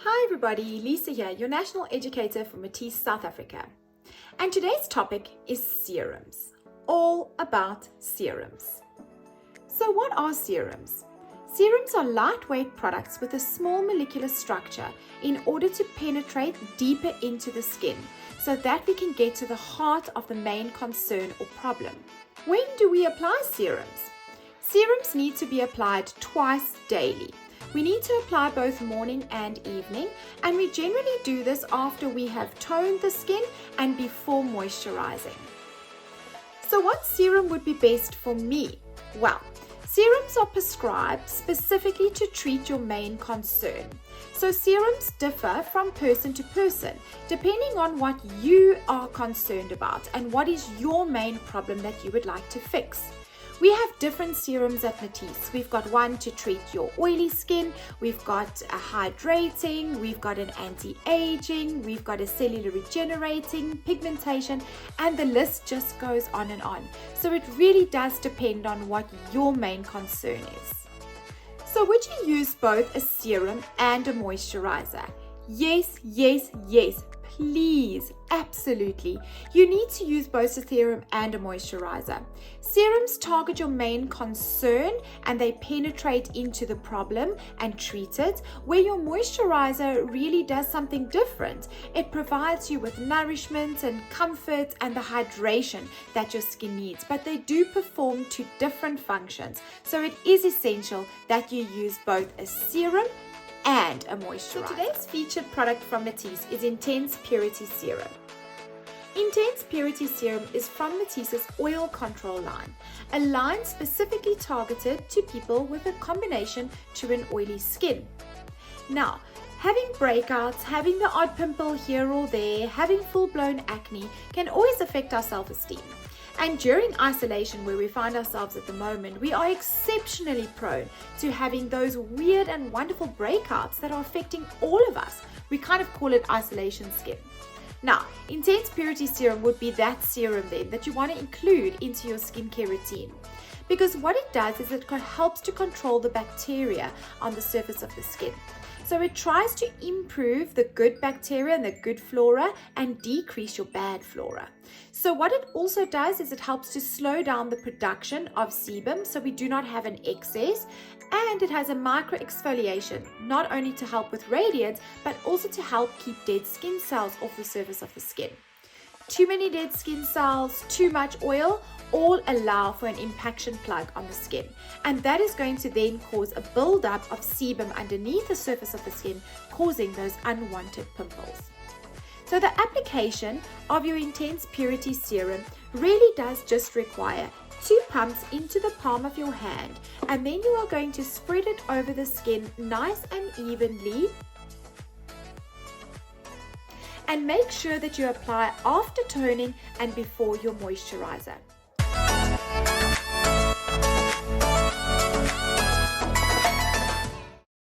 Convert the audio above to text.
Hi everybody, Lisa here, your National Educator for Matis, South Africa. And today's topic is serums, all about serums. So what are serums? Serums are lightweight products with a small molecular structure in order to penetrate deeper into the skin so that we can get to the heart of the main concern or problem. When do we apply serums? Serums need to be applied twice daily. We need to apply both morning and evening, and we generally do this after we have toned the skin and before moisturizing. So what serum would be best for me? Well, serums are prescribed specifically to treat your main concern. So serums differ from person to person, depending on what you are concerned about and what is your main problem that you would like to fix. We have different serums at Matis. We've got one to treat your oily skin, we've got a hydrating, we've got an anti-aging, we've got a cellular regenerating, pigmentation, and the list just goes on and on. So it really does depend on what your main concern is. So would you use both a serum and a moisturizer? Yes, yes, yes. Please, absolutely. You need to use both a serum and a moisturizer. Serums target your main concern and they penetrate into the problem and treat it, where your moisturizer really does something different. It provides you with nourishment and comfort and the hydration that your skin needs, but they do perform two different functions. So it is essential that you use both a serum and a moisturizer. So today's featured product from Matis is Intense Purity Serum. Intense Purity Serum is from Matis's oil control line, a line specifically targeted to people with a combination to an oily skin. Now, having breakouts, having the odd pimple here or there, having full-blown acne can always affect our self-esteem. And during isolation, where we find ourselves at the moment, we are exceptionally prone to having those weird and wonderful breakouts that are affecting all of us. We kind of call it isolation skin. Now, Intense Purity Serum would be that serum then that you want to include into your skincare routine. Because what it does is it helps to control the bacteria on the surface of the skin. So it tries to improve the good bacteria and the good flora and decrease your bad flora. So what it also does is it helps to slow down the production of sebum so we do not have an excess, and it has a micro exfoliation, not only to help with radiance but also to help keep dead skin cells off the surface of the skin. Too many dead skin cells, too much oil, all allow for an impaction plug on the skin, and that is going to then cause a buildup of sebum underneath the surface of the skin, causing those unwanted pimples. So the application of your Intense Purity Serum really does just require 2 pumps into the palm of your hand, and then you are going to spread it over the skin nice and evenly, and make sure that you apply after toning and before your moisturizer.